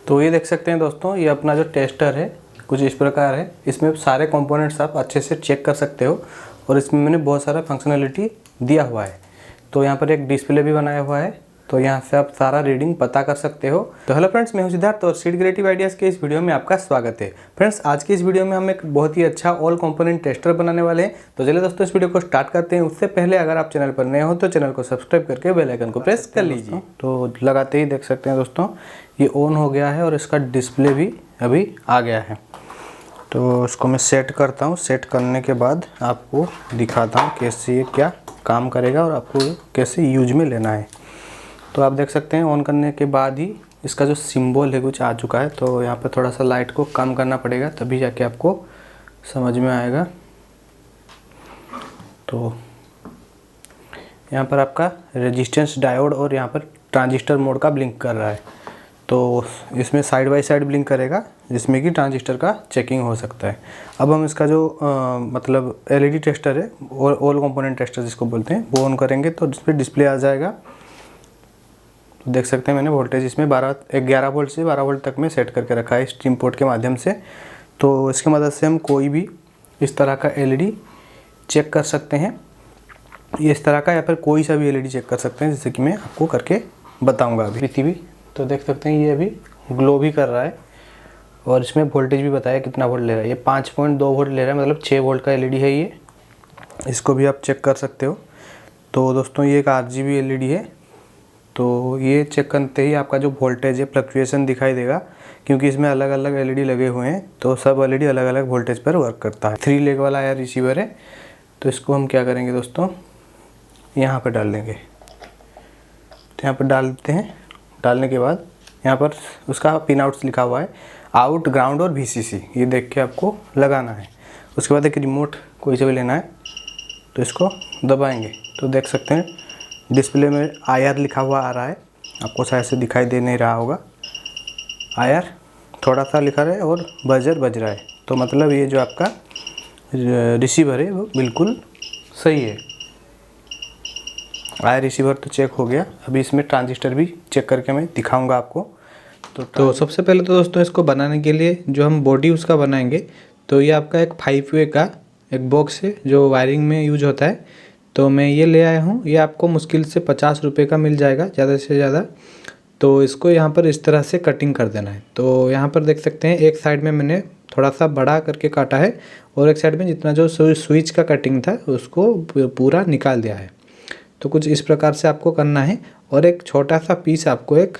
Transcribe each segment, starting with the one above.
तो ये देख सकते हैं दोस्तों, ये अपना जो टेस्टर है कुछ इस प्रकार है। इसमें सारे कंपोनेंट्स आप अच्छे से चेक कर सकते हो और इसमें मैंने बहुत सारा फंक्शनैलिटी दिया हुआ है। तो यहाँ पर एक डिस्प्ले भी बनाया हुआ है, तो यहाँ से आप सारा रीडिंग पता कर सकते हो। तो हेलो फ्रेंड्स, मैं हूं सिद्धार्थ और सीड क्रिएटिव आइडियाज़ के इस वीडियो में आपका स्वागत है। फ्रेंड्स, आज की इस वीडियो में हम एक बहुत ही अच्छा ऑल कंपोनेंट टेस्टर बनाने वाले हैं। तो चलिए दोस्तों, इस वीडियो को स्टार्ट करते हैं। उससे पहले अगर आप चैनल पर नए हो तो चैनल को सब्सक्राइब करके बेल आइकन को प्रेस कर लीजिए। तो लगाते ही देख सकते हैं दोस्तों, ये ऑन हो गया है और इसका डिस्प्ले भी अभी आ गया है। तो इसको मैं सेट करता हूँ। सेट करने के बाद आपको दिखाता हूँ कैसे ये क्या काम करेगा और आपको कैसे यूज में लेना है। तो आप देख सकते हैं ऑन करने के बाद ही इसका जो सिंबल है कुछ आ चुका है। तो यहाँ पर थोड़ा सा लाइट को कम करना पड़ेगा, तभी जाके आपको समझ में आएगा। तो यहाँ पर आपका रेजिस्टेंस डायोड और यहाँ पर ट्रांजिस्टर मोड का ब्लिंक कर रहा है। तो इसमें साइड बाय साइड ब्लिंक करेगा, जिसमें कि ट्रांजिस्टर का चेकिंग हो सकता है। अब हम इसका जो मतलब एलईडी टेस्टर है, ऑल कंपोनेंट टेस्टर जिसको बोलते हैं, वो ऑन करेंगे तो इस पर डिस्प्ले आ जाएगा। तो देख सकते हैं मैंने वोल्टेज इसमें 11 वोल्ट से 12 वोल्ट तक में सेट करके रखा है स्ट्रीम पोर्ट के माध्यम से। तो इसकी मदद से हम कोई भी इस तरह का एलईडी चेक कर सकते हैं, ये इस तरह का, या फिर कोई सा भी एलईडी चेक कर सकते हैं, जैसे कि मैं आपको करके बताऊंगा अभी। पृथ्वी तो देख सकते हैं ये अभी ग्लो भी कर रहा है और इसमें वोल्टेज भी बताया कितना वोल्ट ले रहा है। ये 5.2 वोल्ट ले रहा है, मतलब 6 वोल्ट का एलईडी है ये। इसको भी आप चेक कर सकते हो। तो दोस्तों ये एक आरजीबी एलईडी है। तो ये चेक करते ही आपका जो वोल्टेज है फ्लक्चुएशन दिखाई देगा, क्योंकि इसमें अलग अलग एलईडी लगे हुए हैं। तो सब एलईडी अलग अलग वोल्टेज पर वर्क करता है। 3 लेग वाला या रिसीवर है। तो इसको हम क्या करेंगे दोस्तों, यहाँ पर डाल देंगे। तो यहाँ पर डाल देते हैं। डालने के बाद यहाँ पर उसका पिन आउट्स लिखा हुआ है, आउट, ग्राउंड और VCC, ये देख के आपको लगाना है। उसके बाद एक रिमोट कोई से भी लेना है, तो इसको दबाएंगे। तो देख सकते हैं डिस्प्ले में IR लिखा हुआ आ रहा है, आपको शायद से दिखाई दे नहीं रहा होगा। IR थोड़ा सा लिखा रहा है और बजर बज रहा है। तो मतलब ये जो आपका रिसीवर है वो बिल्कुल सही है। IR रिसीवर तो चेक हो गया। अभी इसमें ट्रांजिस्टर भी चेक करके मैं दिखाऊंगा आपको। तो सबसे पहले तो दोस्तों, इसको बनाने के लिए जो हम बॉडी उसका बनाएंगे, तो ये आपका एक 5 वे का एक बॉक्स है जो वायरिंग में यूज होता है। तो मैं ये ले आया हूँ। ये आपको मुश्किल से 50 रुपये का मिल जाएगा ज़्यादा से ज़्यादा। तो इसको यहाँ पर इस तरह से कटिंग कर देना है। तो यहाँ पर देख सकते हैं एक साइड में मैंने थोड़ा सा बड़ा करके काटा है और एक साइड में जितना जो स्विच का कटिंग था उसको पूरा निकाल दिया है। तो कुछ इस प्रकार से आपको करना है। और एक छोटा सा पीस आपको एक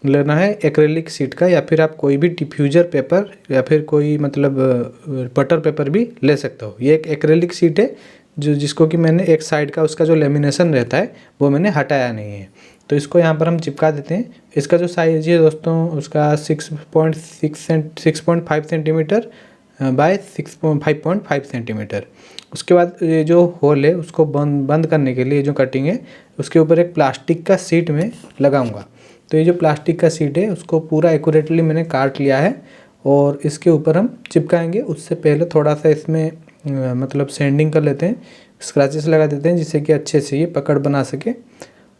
लेना है एक्रेलिक शीट का, या फिर आप कोई भी डिफ्यूज़र पेपर या फिर कोई मतलब बटर पेपर भी ले सकते हो। ये एक एक्रेलिक शीट है जिसको कि मैंने एक साइड का उसका जो लेमिनेशन रहता है वो मैंने हटाया नहीं है। तो इसको यहाँ पर हम चिपका देते हैं। इसका जो साइज है दोस्तों उसका 6.5 सेंटीमीटर बाय 5.5 सेंटीमीटर। उसके बाद ये जो होल है उसको बंद करने के लिए जो कटिंग है उसके ऊपर एक प्लास्टिक का शीट में लगाऊंगा। तो ये जो प्लास्टिक का शीट है उसको पूरा एक्यूरेटली मैंने काट लिया है और इसके ऊपर हम चिपकाएंगे। उससे पहले थोड़ा सा इसमें मतलब सैंडिंग कर लेते हैं, स्क्रैचेस लगा देते हैं, जिससे कि अच्छे से ये पकड़ बना सके।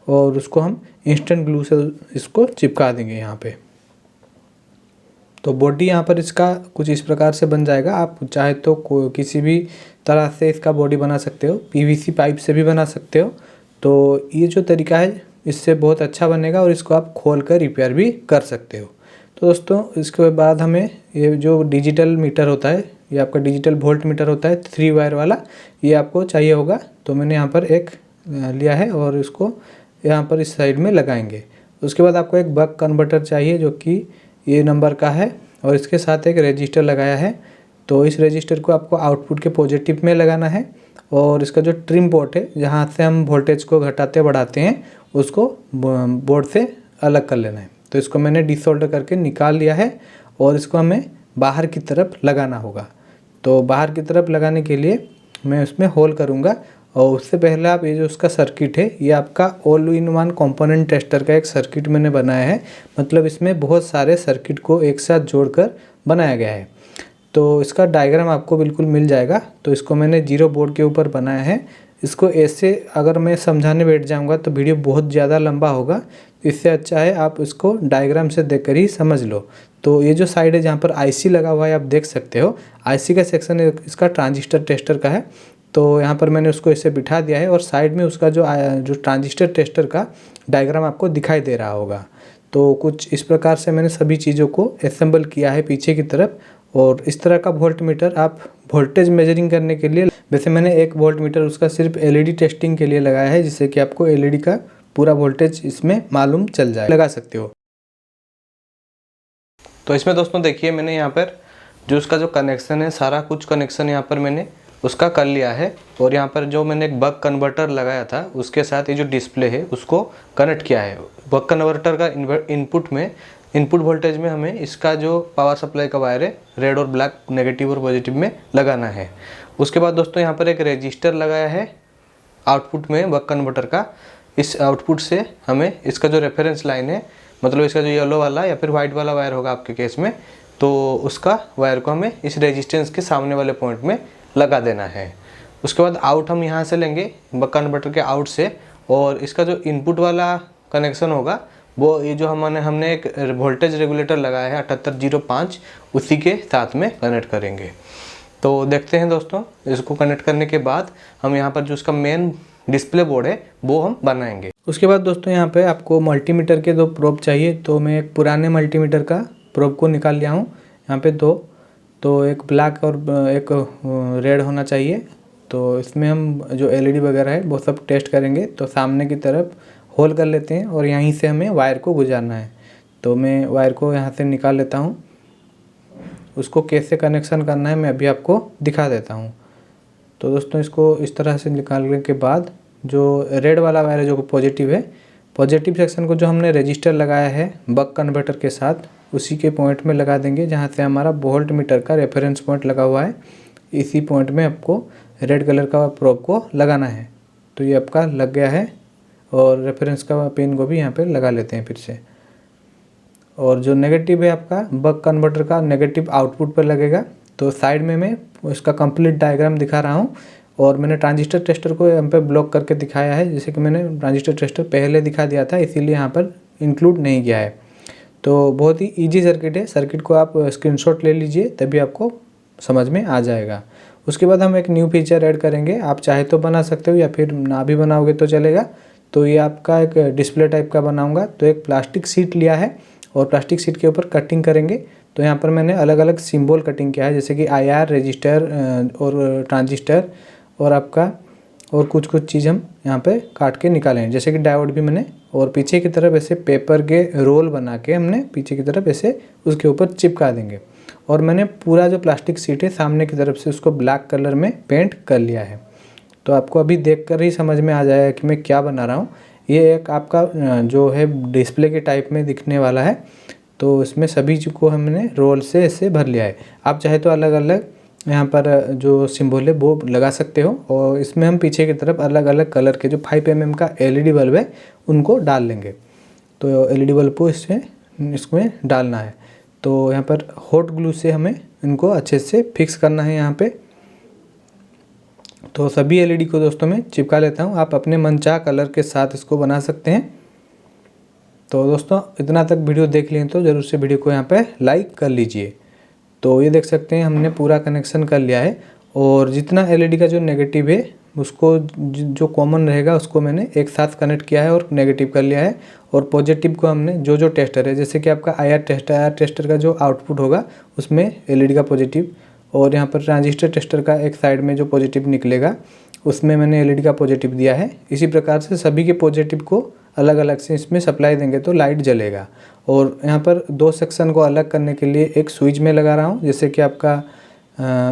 और उसको हम इंस्टेंट ग्लू से इसको चिपका देंगे यहाँ पे। तो बॉडी यहाँ पर इसका कुछ इस प्रकार से बन जाएगा। आप चाहे तो किसी भी तरह से इसका बॉडी बना सकते हो, PVC पाइप से भी बना सकते हो। तो ये जो तरीका है इससे बहुत अच्छा बनेगा और इसको आप खोल कर रिपेयर भी कर सकते हो। तो दोस्तों इसके बाद हमें ये जो डिजिटल मीटर होता है, ये आपका डिजिटल वोल्ट मीटर होता है 3 वायर वाला, ये आपको चाहिए होगा। तो मैंने यहाँ पर एक लिया है और इसको यहाँ पर इस साइड में लगाएंगे। उसके बाद आपको एक बक कन्वर्टर चाहिए जो कि ये नंबर का है और इसके साथ एक रजिस्टर लगाया है। तो इस रजिस्टर को आपको आउटपुट के पॉजिटिव में लगाना है और इसका जो ट्रिम पोर्ट है जहाँ से हम वोल्टेज को घटाते बढ़ाते हैं उसको बोर्ड से अलग कर लेना है। तो इसको मैंने डिसोल्डर करके निकाल लिया है और इसको हमें बाहर की तरफ लगाना होगा। तो बाहर की तरफ लगाने के लिए मैं उसमें होल करूँगा। और उससे पहले आप ये जो उसका सर्किट है, ये आपका all in one component tester का एक सर्किट मैंने बनाया है। मतलब इसमें बहुत सारे सर्किट को एक साथ जोड़कर बनाया गया है। तो इसका डायग्राम आपको बिल्कुल मिल जाएगा। तो इसको मैंने 0 बोर्ड के ऊपर बनाया है। इसको ऐसे अगर मैं समझाने बैठ जाऊंगा तो वीडियो बहुत ज़्यादा लंबा होगा। इससे अच्छा है आप इसको डायग्राम से देखकर ही समझ लो। तो ये जो साइड है जहाँ पर आईसी लगा हुआ है आप देख सकते हो, आईसी का सेक्शन इसका ट्रांजिस्टर टेस्टर का है। तो यहाँ पर मैंने उसको ऐसे बिठा दिया है और साइड में उसका जो ट्रांजिस्टर टेस्टर का डायग्राम आपको दिखाई दे रहा होगा। तो कुछ इस प्रकार से मैंने सभी चीज़ों को असेंबल किया है पीछे की तरफ। और इस तरह का वोल्ट मीटर आप वोल्टेज मेजरिंग करने के लिए, वैसे मैंने एक वोल्ट मीटर उसका सिर्फ एलईडी टेस्टिंग के लिए लगाया है, जिससे कि आपको एलईडी का पूरा वोल्टेज इसमें मालूम चल जाए, लगा सकते हो। तो इसमें दोस्तों देखिए मैंने यहाँ पर जो उसका जो कनेक्शन है, सारा कुछ कनेक्शन यहाँ पर मैंने उसका कर लिया है। और यहाँ पर जो मैंने एक बक कन्वर्टर लगाया था उसके साथ ये जो डिस्प्ले है उसको कनेक्ट किया है। बक कन्वर्टर का इनपुट वोल्टेज में हमें इसका जो पावर सप्लाई का वायर है रेड और ब्लैक, नेगेटिव और पॉजिटिव में लगाना है। उसके बाद दोस्तों यहाँ पर एक रजिस्टर लगाया है आउटपुट में बक कन्वर्टर का। इस आउटपुट से हमें इसका जो रेफरेंस लाइन है, मतलब इसका जो येलो वाला या फिर वाइट वाला वायर होगा आपके केस में, तो उसका वायर को हमें इस रेजिस्टेंस के सामने वाले पॉइंट में लगा देना है। उसके बाद आउट हम यहाँ से लेंगे बक कन्वर्टर के आउट से, और इसका जो इनपुट वाला कनेक्शन होगा वो ये जो हमने एक वोल्टेज रेगुलेटर लगाया है 7805, उसी के साथ में कनेक्ट करेंगे। तो देखते हैं दोस्तों, इसको कनेक्ट करने के बाद हम यहाँ पर जो उसका मेन डिस्प्ले बोर्ड है वो हम बनाएंगे। उसके बाद दोस्तों यहाँ पे आपको मल्टीमीटर के 2 प्रोब चाहिए। तो मैं एक पुराने मल्टीमीटर का प्रोब को निकाल लिया हूँ यहाँ पे 2, तो एक ब्लैक और एक रेड होना चाहिए। तो इसमें हम जो एलईडी वगैरह है वो सब टेस्ट करेंगे। तो सामने की तरफ होल कर लेते हैं और यहीं से हमें वायर को गुजारना है। तो मैं वायर को यहाँ से निकाल लेता हूँ, उसको कैसे कनेक्शन करना है मैं अभी आपको दिखा देता हूँ। तो दोस्तों इसको इस तरह से निकालने के बाद जो रेड वाला वायर है जो पॉजिटिव है, पॉजिटिव सेक्शन को जो हमने रजिस्टर लगाया है बक कन्वर्टर के साथ, उसी के पॉइंट में लगा देंगे जहाँ से हमारा वोल्ट मीटर का रेफरेंस पॉइंट लगा हुआ है। इसी पॉइंट में आपको रेड कलर का प्रोब को लगाना है। तो ये आपका लग गया है और रेफरेंस का पिन को भी यहाँ पे लगा लेते हैं फिर से। और जो नेगेटिव है आपका बक कन्वर्टर का नेगेटिव आउटपुट पर लगेगा। तो साइड में मैं इसका कंप्लीट डायग्राम दिखा रहा हूँ और मैंने ट्रांजिस्टर टेस्टर को यहाँ पे ब्लॉक करके दिखाया है, जैसे कि मैंने ट्रांजिस्टर टेस्टर पहले दिखा दिया था, इसीलिए यहाँ पर इंक्लूड नहीं किया है। तो बहुत ही इजी सर्किट है, सर्किट को आप स्क्रीनशॉट ले लीजिए तभी आपको समझ में आ जाएगा। उसके बाद हम एक न्यू फीचर ऐड करेंगे, आप चाहे तो बना सकते हो या फिर ना भी बनाओगे तो चलेगा। तो ये आपका एक डिस्प्ले टाइप का बनाऊँगा। तो एक प्लास्टिक शीट लिया है और प्लास्टिक शीट के ऊपर कटिंग करेंगे। तो यहाँ पर मैंने अलग अलग सिंबल कटिंग किया है, जैसे कि IR, रजिस्टर और ट्रांजिस्टर और आपका और कुछ चीज़ हम यहाँ पे काट के निकाले हैं, जैसे कि डायोड भी मैंने। और पीछे की तरफ ऐसे पेपर के रोल बना के हमने पीछे की तरफ ऐसे उसके ऊपर चिपका देंगे। और मैंने पूरा जो प्लास्टिक शीट है सामने की तरफ से उसको ब्लैक कलर में पेंट कर लिया है। तो आपको अभी देखकर ही समझ में आ जाएगा कि मैं क्या बना रहा हूँ। ये एक आपका जो है डिस्प्ले के टाइप में दिखने वाला है। तो इसमें सभी चीज़ को हमने रोल से ऐसे भर लिया है। आप चाहे तो अलग अलग यहाँ पर जो सिंबल है वो लगा सकते हो। और इसमें हम पीछे की तरफ अलग अलग कलर के जो 5 mm का LED बल्ब है उनको डाल लेंगे। तो LED बल्ब को इसमें डालना है। तो यहाँ पर हॉट ग्लू से हमें इनको अच्छे से फिक्स करना है यहाँ पे। तो सभी LED को दोस्तों मैं चिपका लेता हूँ, आप अपने मनचाहा कलर के साथ इसको बना सकते हैं। तो दोस्तों इतना तक वीडियो देख लिए तो ज़रूर से वीडियो को यहाँ पे लाइक कर लीजिए। तो ये देख सकते हैं हमने पूरा कनेक्शन कर लिया है। और जितना LED का जो नेगेटिव है उसको जो कॉमन रहेगा उसको मैंने एक साथ कनेक्ट किया है और नेगेटिव कर लिया है। और पॉजिटिव को हमने जो टेस्टर है, जैसे कि आपका IR टेस्टर का जो आउटपुट होगा उसमें LED का पॉजिटिव, और यहाँ पर ट्रांजिस्टर टेस्टर का एक साइड में जो पॉजिटिव निकलेगा उसमें मैंने LED का पॉजिटिव दिया है। इसी प्रकार से सभी के पॉजिटिव को अलग अलग से इसमें सप्लाई देंगे तो लाइट जलेगा। और यहाँ पर 2 सेक्शन को अलग करने के लिए एक स्विच में लगा रहा हूँ, जैसे कि आपका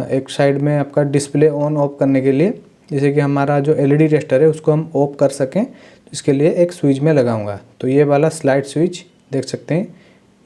एक साइड में आपका डिस्प्ले ऑन ऑफ करने के लिए, जैसे कि हमारा जो LED टेस्टर है उसको हम ऑफ कर सकें, तो इसके लिए एक स्विच में लगाऊंगा। तो ये वाला स्लाइड स्विच देख सकते हैं,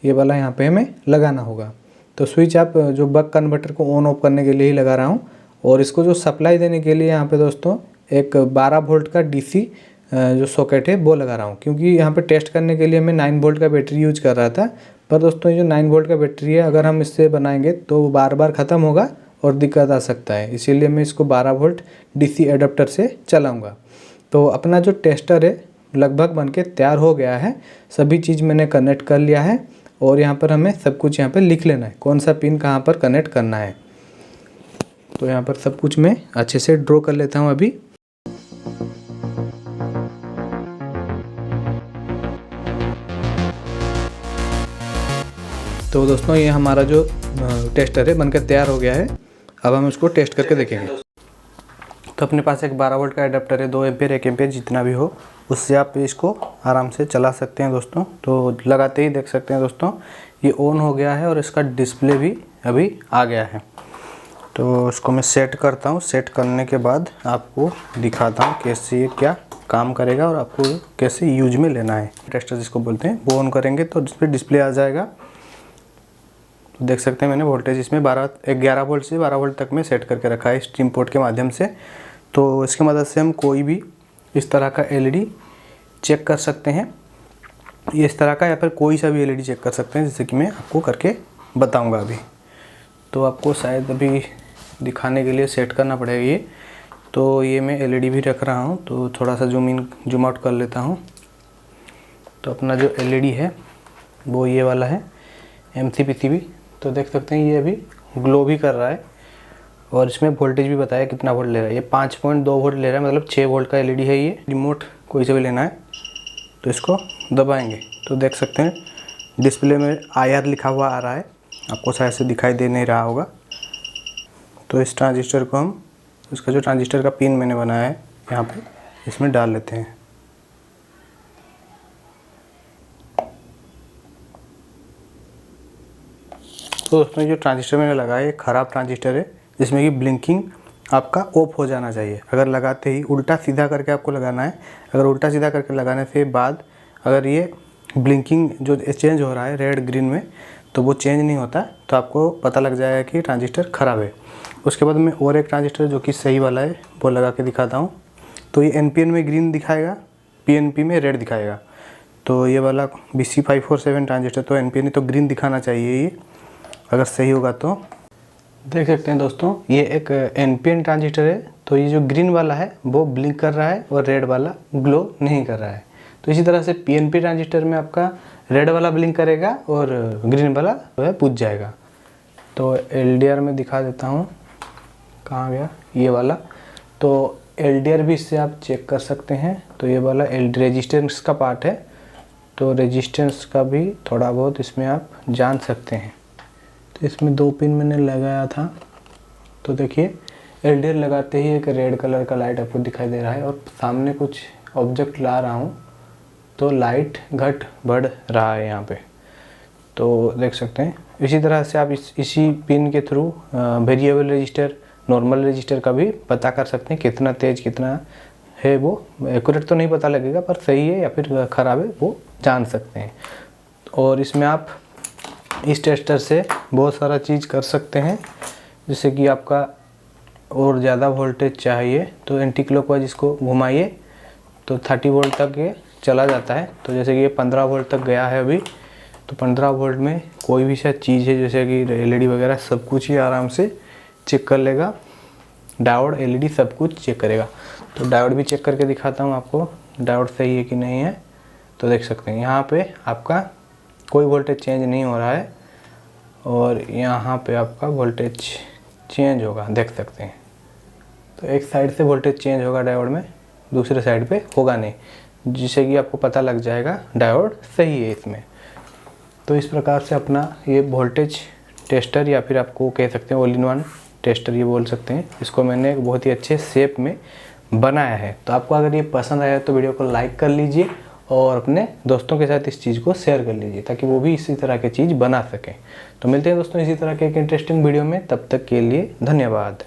ये वाला यहाँ पे हमें लगाना होगा। तो स्विच आप जो बक कन्वर्टर को ऑन ऑफ करने के लिए ही लगा रहा हूँ। और इसको जो सप्लाई देने के लिए यहाँ पे दोस्तों एक 12 वोल्ट का DC जो सॉकेट है वो लगा रहा हूँ, क्योंकि यहाँ पे टेस्ट करने के लिए मैं 9 वोल्ट का बैटरी यूज कर रहा था। पर दोस्तों ये जो 9 वोल्ट का बैटरी है अगर हम इससे बनाएंगे तो बार बार ख़त्म होगा और दिक्कत आ सकता है, इसीलिए मैं इसको 12 वोल्ट डीसी एडाप्टर से चलाऊँगा। तो अपना जो टेस्टर है लगभग बनके तैयार हो गया है, सभी चीज़ मैंने कनेक्ट कर लिया है और यहाँ पर हमें सब कुछ यहाँ पर लिख लेना है कौन सा पिन कहाँ पर कनेक्ट करना है। तो यहाँ पर सब कुछ मैं अच्छे से ड्रॉ कर लेता हूँ अभी। तो दोस्तों ये हमारा जो टेस्टर है बनकर तैयार हो गया है, अब हम इसको टेस्ट करके देखेंगे। तो अपने पास एक 12 वोल्ट का एडाप्टर है, 2 एम्पियर 1 एम्पियर जितना भी हो, उससे आप इसको आराम से चला सकते हैं दोस्तों। तो लगाते ही देख सकते हैं दोस्तों ये ऑन हो गया है और इसका डिस्प्ले भी अभी आ गया है। तो इसको मैं सेट करता हूँ, सेट करने के बाद आपको दिखाता हूँ कैसे ये क्या काम करेगा और आपको कैसे यूज में लेना है। टेस्टर जिसको बोलते हैं वो ऑन करेंगे तो इस पर डिस्प्ले आ जाएगा। तो देख सकते हैं मैंने वोल्टेज इसमें 11 वोल्ट से 12 वोल्ट तक में सेट करके रखा है स्ट्रीम पोर्ट के माध्यम से। तो इसकी मदद से हम कोई भी इस तरह का एलईडी चेक कर सकते हैं, ये इस तरह का या फिर कोई सा भी एलईडी चेक कर सकते हैं, जैसे कि मैं आपको करके बताऊंगा अभी। तो आपको शायद अभी दिखाने के लिए सेट करना पड़ेगा ये। तो ये मैं एलईडी भी रख रहा हूँ, तो थोड़ा सा जूम इन जूम आउट कर लेता हूँ। तो अपना जो एलईडी है वो ये वाला है MCPCB। तो देख सकते हैं ये अभी ग्लो भी कर रहा है और इसमें वोल्टेज भी बताया कितना वोल्ट ले रहा है। ये 5.2 वोल्ट ले रहा है, मतलब 6 वोल्ट का एलईडी है ये। रिमोट कोई से भी लेना है तो इसको दबाएंगे तो देख सकते हैं डिस्प्ले में IR लिखा हुआ आ रहा है, आपको शायद से दिखाई दे नहीं रहा होगा। तो इस ट्रांजिस्टर को हम इसका जो ट्रांजिस्टर का पिन मैंने बनाया है यहाँ पे इसमें डाल लेते हैं। तो दोस्तों जो ट्रांजिस्टर मैंने लगाया है ख़राब ट्रांजिस्टर है, जिसमें कि ब्लिंकिंग आपका ऑफ हो जाना चाहिए। अगर लगाते ही उल्टा सीधा करके आपको लगाना है, अगर उल्टा सीधा करके लगाने से बाद अगर ये ब्लिंकिंग जो चेंज हो रहा है रेड ग्रीन में, तो वो चेंज नहीं होता, तो आपको पता लग जाएगा कि ट्रांजिस्टर ख़राब है। उसके बाद मैं और एक ट्रांजिस्टर जो कि सही वाला है वो लगा के दिखाता हूँ। तो ये NPN में ग्रीन दिखाएगा, PNP में रेड दिखाएगा। तो ये वाला BC547 ट्रांजिस्टर तो NPN तो ग्रीन दिखाना चाहिए ये, अगर सही होगा तो। देख सकते हैं दोस्तों ये एक NPN ट्रांजिस्टर है, तो ये जो ग्रीन वाला है वो ब्लिंक कर रहा है और रेड वाला ग्लो नहीं कर रहा है। तो इसी तरह से PNP ट्रांजिस्टर में आपका रेड वाला ब्लिंक करेगा और ग्रीन वाला जो है बुझ जाएगा। तो LDR में दिखा देता हूँ, कहाँ गया ये वाला। तो LDR भी इससे आप चेक कर सकते हैं। तो ये वाला रेजिस्टेंस का पार्ट है, तो रेजिस्टेंस का भी थोड़ा बहुत इसमें आप जान सकते हैं। तो इसमें 2 पिन मैंने लगाया था। तो देखिए LDR लगाते ही एक रेड कलर का लाइट आपको दिखाई दे रहा है और सामने कुछ ऑब्जेक्ट ला रहा हूँ तो लाइट घट बढ़ रहा है यहाँ पे। तो देख सकते हैं इसी तरह से आप इसी पिन के through variable resistor, normal register का भी पता कर सकते हैं कितना तेज कितना है। वो एक्यूरेट तो नहीं पता लगेगा, पर सही है या फिर ख़राब है वो जान सकते हैं। और इसमें आप इस टेस्टर से बहुत सारा चीज़ कर सकते हैं, जैसे कि आपका और ज़्यादा वोल्टेज चाहिए तो एंटी क्लॉकवाइज इसको घुमाइए तो 30 वोल्ट तक ये चला जाता है। तो जैसे कि ये 15 वोल्ट तक गया है अभी, तो 15 वोल्ट में कोई भी शायद चीज़ है जैसे कि LED वगैरह सब कुछ ही आराम से चेक कर लेगा। डायोड LED सब कुछ चेक करेगा। तो डायोड भी चेक करके दिखाता हूँ आपको, डायोड सही है कि नहीं है। तो देख सकते हैं यहाँ पे आपका कोई वोल्टेज चेंज नहीं हो रहा है और यहाँ पे आपका वोल्टेज चेंज होगा, देख सकते हैं। तो एक साइड से वोल्टेज चेंज होगा डायोड में, दूसरे साइड पे होगा नहीं, जिससे कि आपको पता लग जाएगा डायोड सही है इसमें। तो इस प्रकार से अपना ये वोल्टेज टेस्टर या फिर आपको कह सकते हैं ऑल इन वन टेस्टर ये बोल सकते हैं, इसको मैंने एक बहुत ही अच्छे शेप में बनाया है। तो आपको अगर ये पसंद आया तो वीडियो को लाइक कर लीजिए और अपने दोस्तों के साथ इस चीज़ को शेयर कर लीजिए ताकि वो भी इसी तरह की चीज़ बना सकें। तो मिलते हैं दोस्तों इसी तरह के एक इंटरेस्टिंग वीडियो में, तब तक के लिए धन्यवाद।